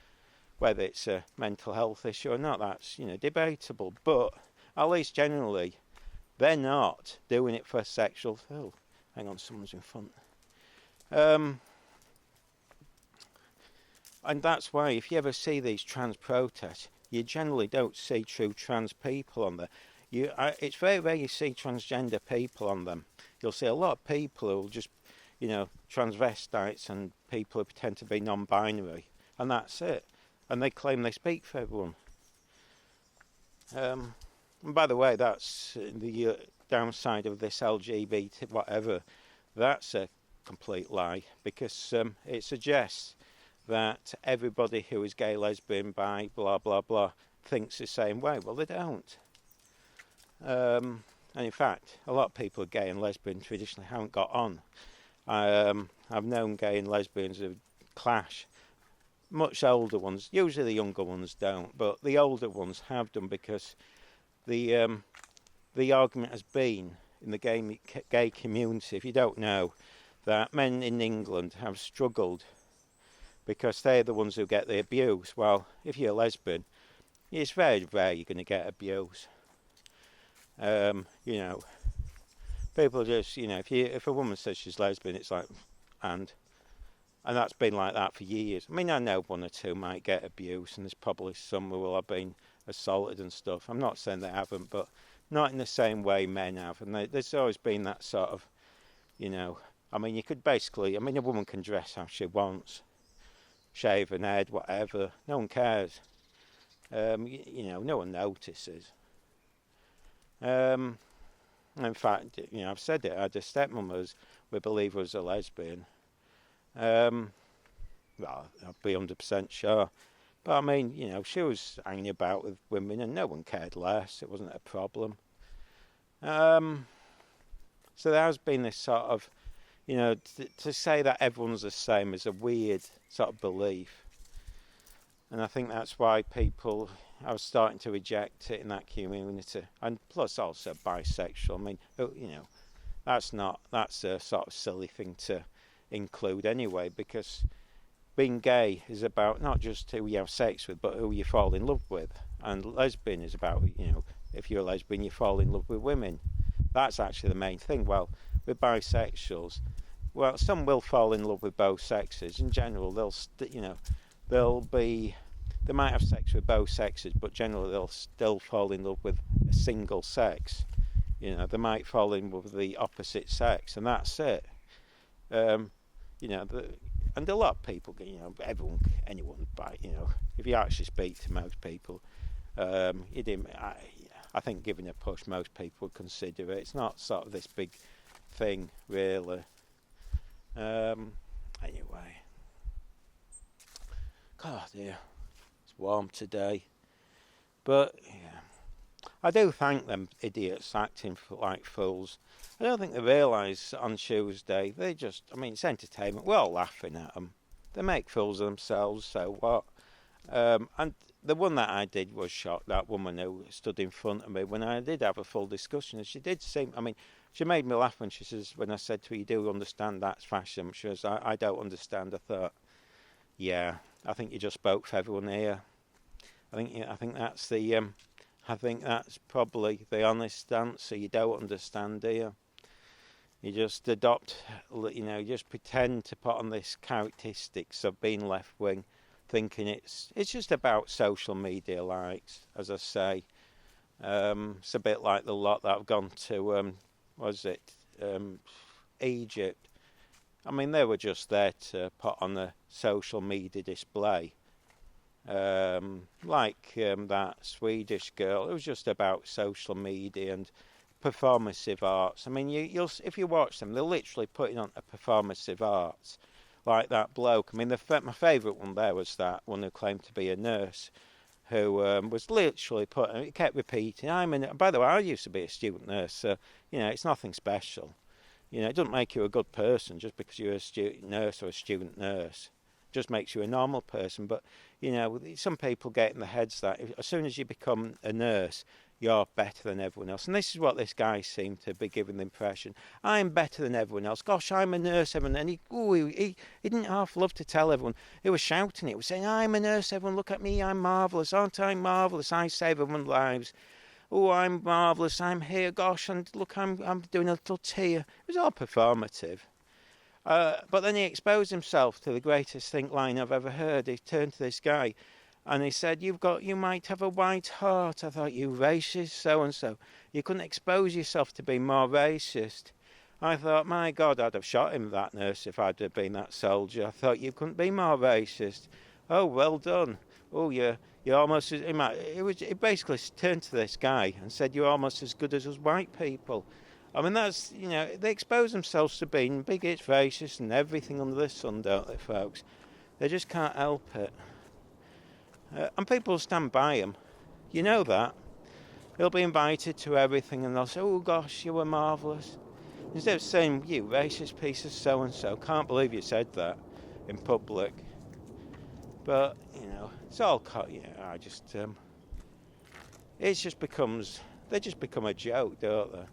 Whether it's a mental health issue or not, that's, debatable. But at least generally, they're not doing it for sexual thrill. Hang on, someone's in front. And that's why if you ever see these trans protests, you generally don't see true trans people on there. It's very rare you see transgender people on them. You'll see a lot of people who will just, transvestites and people who pretend to be non-binary, and that's it. And they claim they speak for everyone. And by the way, that's the downside of this LGBT whatever. That's a complete lie because it suggests that everybody who is gay, lesbian, bi, blah, blah, blah, thinks the same way. Well, they don't. And in fact, a lot of people who are gay and lesbian traditionally haven't got on. I've known gay and lesbians who clash. Much older ones, usually the younger ones don't, but the older ones have done because the argument has been in the gay community, if you don't know, that men in England have struggled because they're the ones who get the abuse. Well, if you're a lesbian, it's very rare you're going to get abuse. People just, if a woman says she's lesbian, it's like, and that's been like that for years. I mean, I know one or two might get abuse, and there's probably some who will have been assaulted and stuff. I'm not saying they haven't, but not in the same way men have. And there's always been that sort of, I mean, you could basically, a woman can dress how she wants, shave her head, whatever. No one cares. No one notices. In fact, I've said it. I had a stepmom we believe was a lesbian. Well, I'll be 100% sure. But I mean, she was hanging about with women and no one cared less. It wasn't a problem. So there has been this sort of, to say that everyone's the same is a weird sort of belief. And I think that's why people are starting to reject it in that community. And plus also bisexual. I mean, that's a sort of silly thing to include anyway, because being gay is about not just who you have sex with, but who you fall in love with. And lesbian is about, if you're a lesbian, you fall in love with women. That's actually the main thing. Well, with bisexuals, some will fall in love with both sexes. In general, they might have sex with both sexes, but generally they'll still fall in love with a single sex. They might fall in love with the opposite sex, and that's it. And a lot of people, anyone, if you actually speak to most people, I think giving a push, most people would consider it. It's not sort of this big thing, really. Anyway. God, yeah, it's warm today. But, yeah, I do thank them idiots acting like fools. I don't think they realise on Tuesday, it's entertainment. We're all laughing at them. They make fools of themselves, so what? And the one that I did was shocked, that woman who stood in front of me, when I did have a full discussion, and she did seem, I mean, she made me laugh when she says, when I said to her, you do understand that's fascism? She says, I don't understand. I thought, yeah, I think you just spoke for everyone here. I think that's I think that's probably the honest answer. You don't understand, do you? You just adopt, you just pretend to put on this characteristics of being left wing, thinking it's just about social media likes, as I say. It's a bit like the lot that have gone to, Egypt. I mean, they were just there to put on a social media display. That Swedish girl, it was just about social media and performative arts. I mean, you'll if you watch them, they're literally putting on a performative arts, like that bloke. I mean, my favourite one there was that one who claimed to be a nurse, who was literally he kept repeating, by the way, I used to be a student nurse, so, it's nothing special. It doesn't make you a good person just because you're a student nurse or a student nurse. It just makes you a normal person. But, some people get in their heads that as soon as you become a nurse, you're better than everyone else. And this is what this guy seemed to be giving the impression. I'm better than everyone else. Gosh, I'm a nurse, everyone. And he didn't half love to tell everyone. He was shouting it. He was saying, I'm a nurse, everyone. Look at me. I'm marvellous. Aren't I marvellous? I save everyone's lives. Oh, I'm marvellous. I'm here. Gosh, and look, I'm doing a little tear. It was all performative. But then he exposed himself to the greatest think line I've ever heard. He turned to this guy and he said, you might have a white heart. I thought, you racist, so-and-so. You couldn't expose yourself to be more racist. I thought, my God, I'd have shot him, that nurse, if I'd have been that soldier. I thought, you couldn't be more racist. Oh, well done. Oh, you're almost... He basically turned to this guy and said, you're almost as good as us white people. I mean, that's, they expose themselves to being bigots, racists and everything under the sun, don't they, folks? They just can't help it. And people stand by them. You know that. They'll be invited to everything and they'll say, oh gosh, you were marvellous. Instead of saying, you racist piece of so-and-so, can't believe you said that in public. But, it's all, they just become a joke, don't they?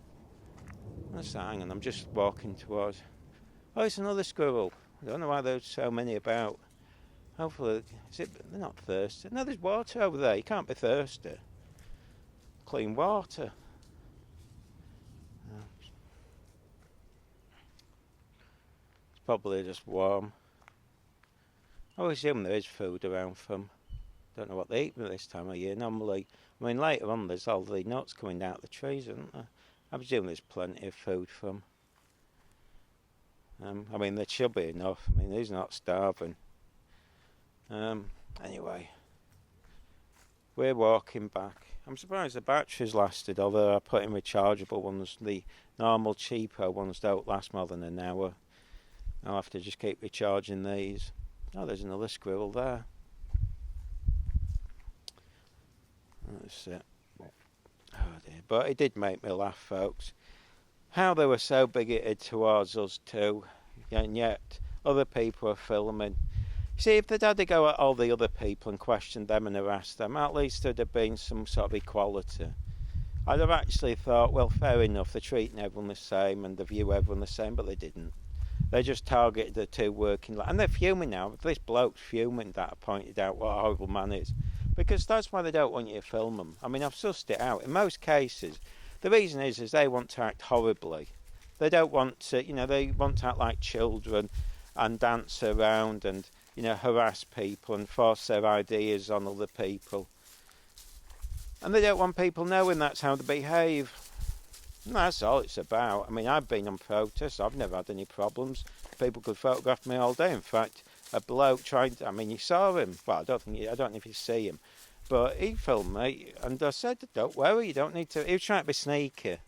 Hang on, I'm just walking towards... Oh, it's another squirrel. I don't know why there's so many about. Hopefully, they're not thirsty. No, there's water over there. You can't be thirsty. Clean water. It's probably just warm. I assume there is food around for them. Don't know what they eat this time of year. Normally, later on there's all the nuts coming out of the trees, isn't there? I presume there's plenty of food for them. There should be enough. He's not starving. Anyway, we're walking back. I'm surprised the batteries lasted, although I put in rechargeable ones. The normal cheaper ones don't last more than an hour. I'll have to just keep recharging these. Oh, there's another squirrel there. That's it. Oh dear. But it did make me laugh, folks. How they were so bigoted towards us too, and yet other people are filming. See, if they'd had to go at all the other people and question them and harass them, at least there'd have been some sort of equality. I'd have actually thought, well, fair enough, they're treating everyone the same and they view everyone the same, but they didn't. They just targeted the two working... And they're fuming now. This bloke's fuming that I pointed out what a horrible man is. Because that's why they don't want you to film them. I've sussed it out. In most cases, the reason is they want to act horribly. They don't want to, they want to act like children and dance around and, harass people and force their ideas on other people. And they don't want people knowing that's how they behave. And that's all it's about. I've been on protests. I've never had any problems. People could photograph me all day. In fact, a bloke tried... you saw him. Well, I don't know if you see him. But he filmed me. And I said, don't worry, you don't need to... He was trying to be sneaky.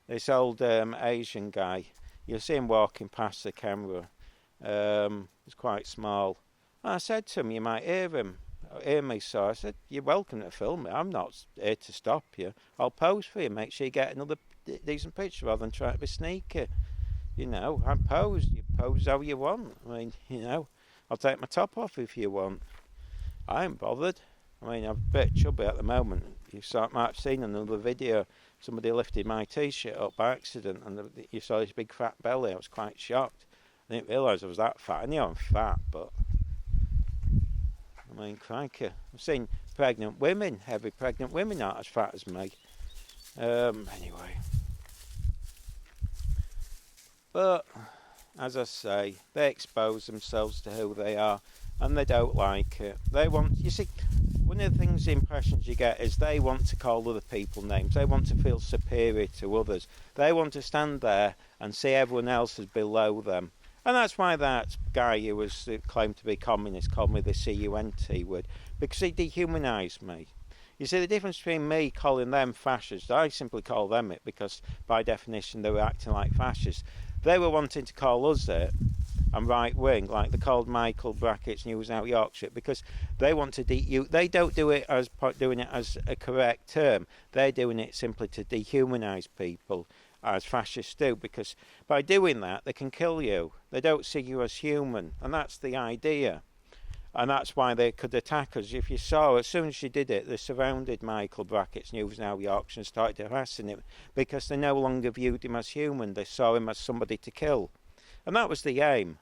This old Asian guy. You'll see him walking past the camera. He's quite small. And I said to him, you might hear me, so I said, you're welcome to film me. I'm not here to stop you. I'll pose for you. Make sure you get another decent picture rather than try to be sneaky. I posed. You pose how you want. I'll take my top off if you want. I ain't bothered. I mean, I'm a bit chubby at the moment. You might have seen another video. Somebody lifted my t-shirt up by accident, and you saw this big fat belly. I was quite shocked. I didn't realise I was that fat. I knew I'm fat, but I mean, crikey. I've seen pregnant women, heavy pregnant women, not as fat as me. Anyway. But, as I say, they expose themselves to who they are, and they don't like it. They want, you see, one of the things, the impressions you get is they want to call other people names. They want to feel superior to others. They want to stand there and see everyone else as below them. And that's why that guy who was claimed to be communist called me the CUNT word, because he dehumanised me. You see, the difference between me calling them fascists, I simply call them it because by definition they were acting like fascists. They were wanting to call us it, and right wing, like they called Michael Brackett's News Out Yorkshire, because they want to they don't do it as doing it as a correct term. They're doing it simply to dehumanise people, as fascists do, because by doing that they can kill you. They don't see you as human, and that's the idea. And that's why they could attack us. If you saw, as soon as she did it, they surrounded Michael Brackett's News Now Yorkshire and started harassing him, because they no longer viewed him as human. They saw him as somebody to kill. And that was the aim.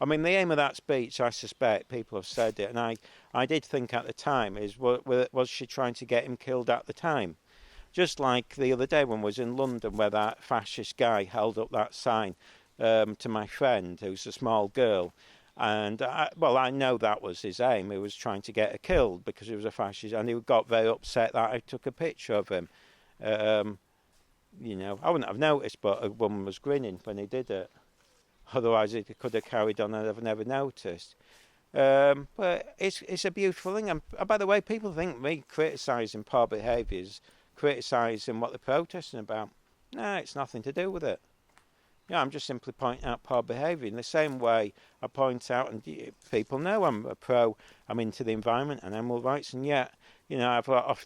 I mean, the aim of that speech, I suspect, people have said it, and I did think at the time, is was she trying to get him killed at the time? Just like the other day when I was in London, where that fascist guy held up that sign to my friend, who's a small girl. And, I know that was his aim. He was trying to get her killed because he was a fascist, and he got very upset that I took a picture of him. You know, I wouldn't have noticed, but a woman was grinning when he did it. Otherwise, he could have carried on and I've never noticed. But it's a beautiful thing. And by the way, people think me criticising poor behaviours, criticising what they're protesting about. No, it's nothing to do with it. Yeah, I'm just simply pointing out poor behaviour in the same way I point out, and people know I'm into the environment and animal rights, and yet, you know,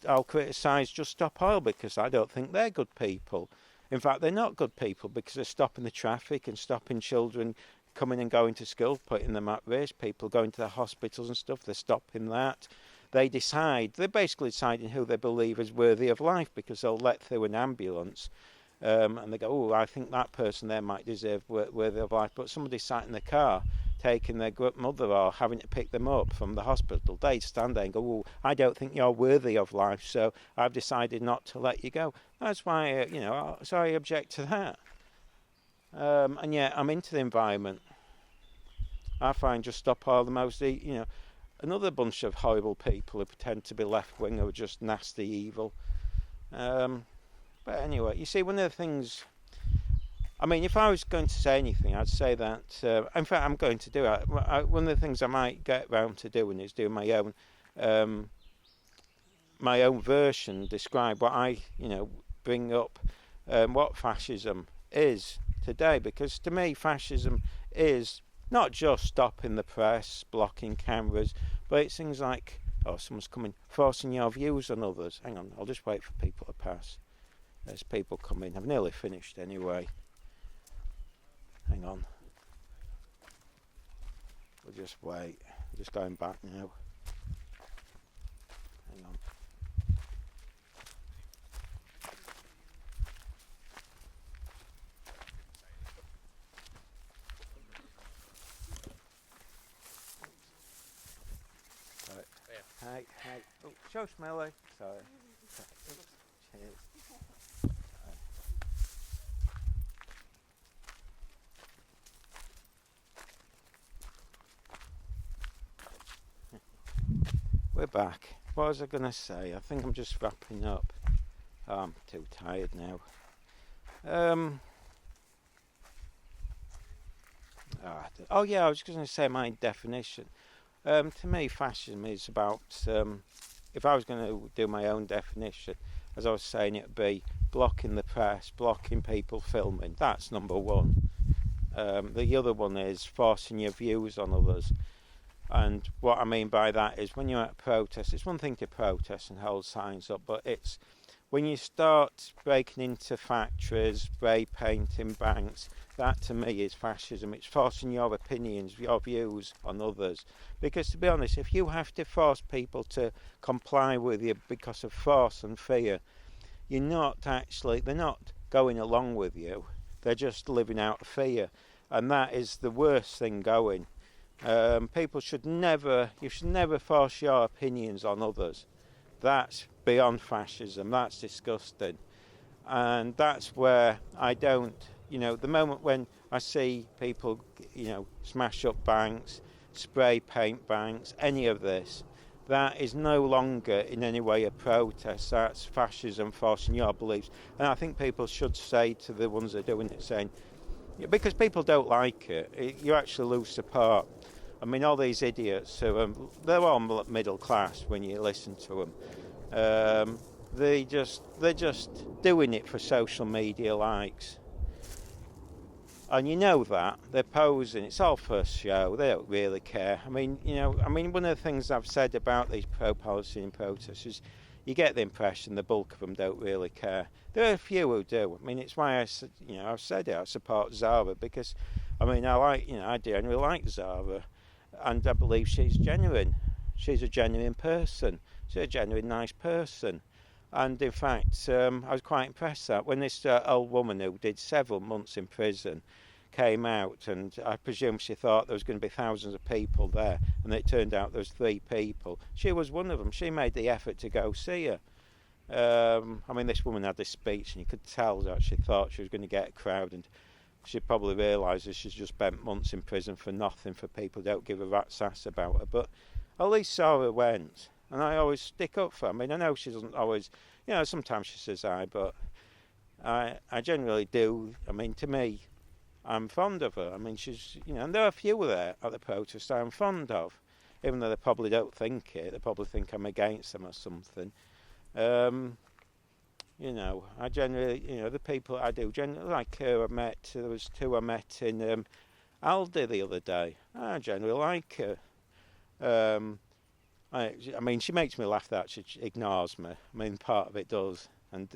I'll criticise Just Stop Oil because I don't think they're good people. In fact, they're not good people because they're stopping the traffic and stopping children coming and going to school, putting them at risk, people going to the hospitals and stuff, they're stopping that. They're basically deciding who they believe is worthy of life because they'll let through an ambulance. And they go, oh, I think that person there might deserve worthy of life. But somebody sat in the car taking their mother or having to pick them up from the hospital, they stand there and go, oh, I don't think you're worthy of life, so I've decided not to let you go. That's why, so I object to that. And yet I'm into the environment. I find Just Stop All the most, another bunch of horrible people who pretend to be left-wing who are just nasty evil. But anyway, you see, one of the things, I mean, if I was going to say anything, I'd say that, in fact, I'm going to do it. One of the things I might get round to doing is do my own version, describe what I, bring up, what fascism is today. Because to me, fascism is not just stopping the press, blocking cameras, but it's things like, oh, someone's coming, forcing your views on others. Hang on, I'll just wait for people to pass. There's people coming. I've nearly finished anyway. Hang on. We'll just wait. I'm just going back now. Hang on. Right. Hey. Oh, so smelly. Sorry. Cheers. We're back. What was I going to say? I think I'm just wrapping up. Oh, I'm too tired now. I was going to say my definition. To me, fascism is about, if I was going to do my own definition, as I was saying, it would be blocking the press, blocking people filming. That's number one. The other one is forcing your views on others. And what I mean by that is when you're at a protest, it's one thing to protest and hold signs up, but it's when you start breaking into factories, spray painting banks, that to me is fascism. It's forcing your opinions, your views on others. Because to be honest, if you have to force people to comply with you because of force and fear, they're not going along with you. They're just living out of fear. And that is the worst thing going. You should never force your opinions on others. That's beyond fascism. That's disgusting. And that's where I don't, the moment when I see people, smash up banks, spray paint banks, any of this, that is no longer in any way a protest. That's fascism forcing your beliefs. And I think people should say to the ones that are doing it, saying, because people don't like it, you actually lose support. I mean, all these idiots they're all middle class when you listen to them. They're just doing it for social media likes. And you know that. They're posing. It's all for show. They don't really care. I mean, one of the things I've said about these pro-Palestinian protesters, you get the impression the bulk of them don't really care. There are a few who do. I mean, it's why I've said it. I support Zara because, I genuinely like Zara. And I believe she's genuine. She's a genuine person. She's a genuine nice person. And in fact, I was quite impressed that when this old woman who did several months in prison came out, and I presume she thought there was going to be thousands of people there, and it turned out there was 3 people. She was one of them. She made the effort to go see her. This woman had this speech, and you could tell that she thought she was going to get a crowd, and she probably realises she's just spent months in prison for nothing, for people who don't give a rat's ass about her. But at least Sarah went. And I always stick up for her. I mean, I know she doesn't always, sometimes she says aye, but I generally do. I mean, to me, I'm fond of her. I mean, she's, and there are a few there at the protest I'm fond of, even though they probably don't think it. They probably think I'm against them or something. I generally, the people I do generally like her. There was 2 I met in Aldi the other day. I generally like her. She makes me laugh that she ignores me. I mean, part of it does. And,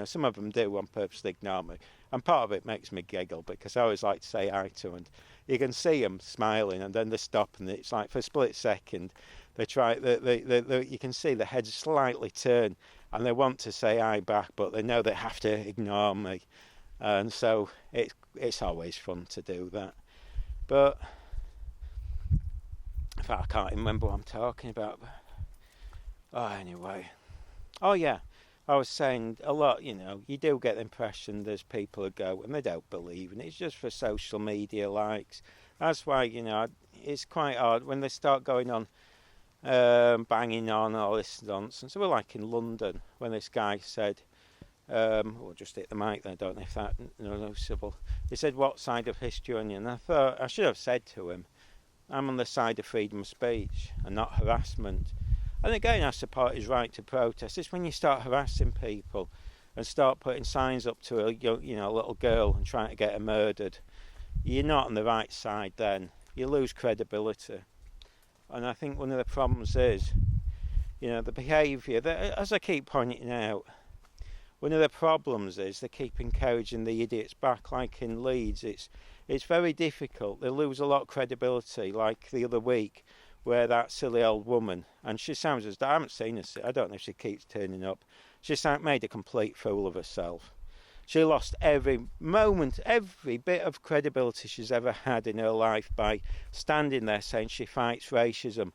some of them do on purpose to ignore me. And part of it makes me giggle because I always like to say hi to them. And you can see them smiling and then they stop and it's like for a split second they try, you can see the heads slightly turn and they want to say hi back, but they know they have to ignore me. And so it's always fun to do that. But I can't remember what I'm talking about. Anyway. Oh yeah, I was saying a lot, you do get the impression there's people who go and they don't believe in it. It's just for social media likes. That's why, it's quite hard when they start going on, banging on all this nonsense. So we're like in London when this guy said, just hit the mic there, I don't know if that noticeable. He said, what side of history on you? And I thought I should have said to him, I'm on the side of freedom of speech and not harassment. And again, I support his right to protest. It's when you start harassing people and start putting signs up to a little girl and trying to get her murdered. You're not on the right side then. You lose credibility. And I think one of the problems is, the behaviour, as I keep pointing out, one of the problems is they keep encouraging the idiots back, like in Leeds. It's very difficult. They lose a lot of credibility, like the other week, where that silly old woman, and she sounds as though I haven't seen her. I don't know if she keeps turning up. She made a complete fool of herself. She lost every moment, every bit of credibility she's ever had in her life by standing there saying she fights racism,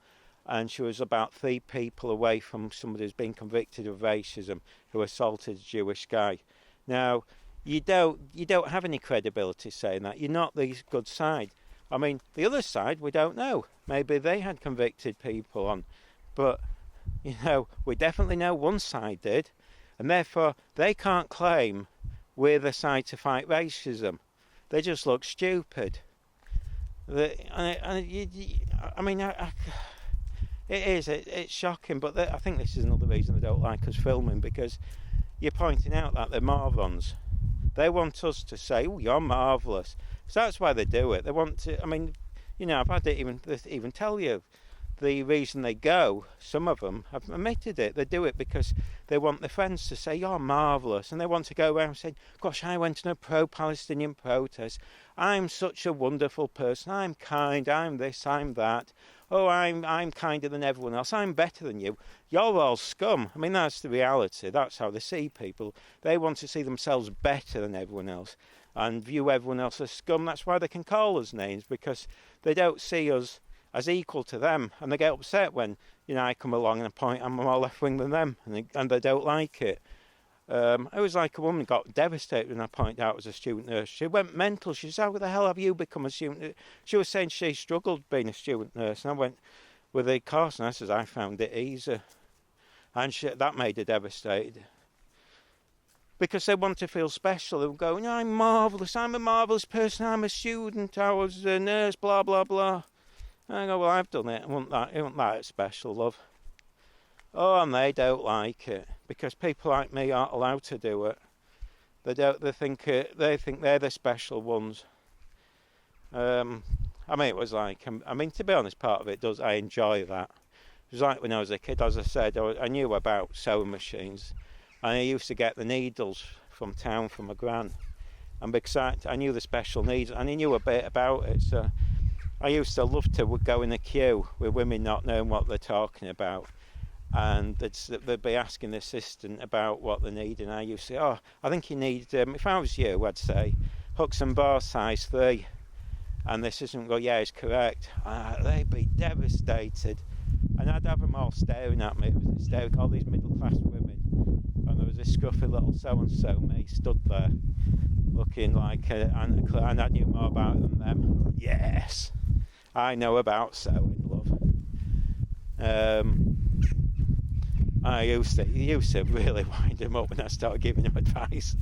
and she was about 3 people away from somebody who's been convicted of racism who assaulted a Jewish guy. Now, you don't have any credibility saying that. You're not the good side. I mean, the other side, we don't know. Maybe they had convicted people on. But, we definitely know one side did. And therefore, they can't claim we're the side to fight racism. They just look stupid. It's shocking. But I think this is another reason they don't like us filming, because you're pointing out that they're morons. They want us to say, oh, you're marvellous. So that's why they do it. They want to, I've had it even tell you, the reason they go, some of them have admitted it, they do it because they want their friends to say, you're marvellous, and they want to go around saying, gosh, I went to a pro-Palestinian protest, I'm such a wonderful person, I'm kind, I'm this, I'm that, oh, I'm kinder than everyone else, I'm better than you, you're all scum. I mean, that's the reality, that's how they see people. They want to see themselves better than everyone else and view everyone else as scum. That's why they can call us names, because they don't see us as equal to them, and they get upset when, you know, I come along and I point I'm more left-wing than them, and they don't like it. It was like a woman got devastated when I pointed out as a student nurse. She went mental. She said, how the hell have you become a student nurse? She was saying she struggled being a student nurse, and I went, with the course, and I said, I found it easy. And that made her devastated. Because they want to feel special. They were going, I'm marvellous, I'm a marvellous person, I'm a student, I was a nurse, blah, blah, blah. And I go, well, I've done it. It wasn't that special, love. Oh, and they don't like it because people like me aren't allowed to do it. They don't. They think they're the special ones. I mean, it was like. I mean, to be honest, part of it does. I enjoy that. It was like when I was a kid. As I said, I knew about sewing machines, and I used to get the needles from town from my gran. And because I knew the special needs, and I knew a bit about it, so I used to love to go in a queue with women not knowing what they're talking about, and they'd be asking the assistant about what they need, and I used to say, oh, I think you need, if I was you, I'd say, hooks and bars size 3, and the assistant would go, yeah, it's correct. They'd be devastated, and I'd have them all staring at me. It was hysterical, all these middle-class women, and there was this scruffy little so-and-so me stood there, looking like and I knew more about it than them. Yes, I know about sewing, love. I used to really wind them up when I started giving them advice.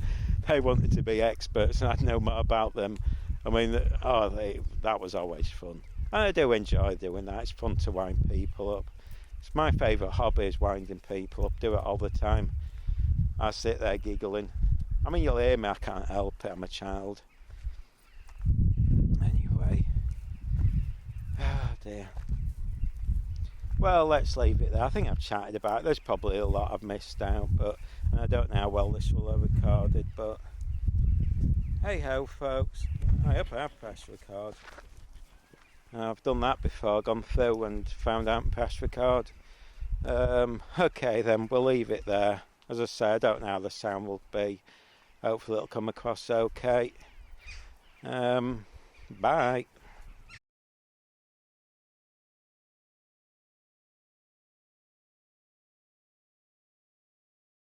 They wanted to be experts, and I'd know more about them. I mean, that was always fun. And I do enjoy doing that. It's fun to wind people up. It's my favourite hobby, is winding people up. Do it all the time. I sit there giggling. I mean, you'll hear me, I can't help it, I'm a child. Anyway. Oh dear. Well, let's leave it there. I think I've chatted about it. There's probably a lot I've missed out, and I don't know how well this will have recorded, but hey ho, folks. I hope I have pressed record. I've done that before, gone through and found out and pressed record. Okay then, we'll leave it there. As I say, I don't know how the sound will be. Hopefully it'll come across okay. Bye.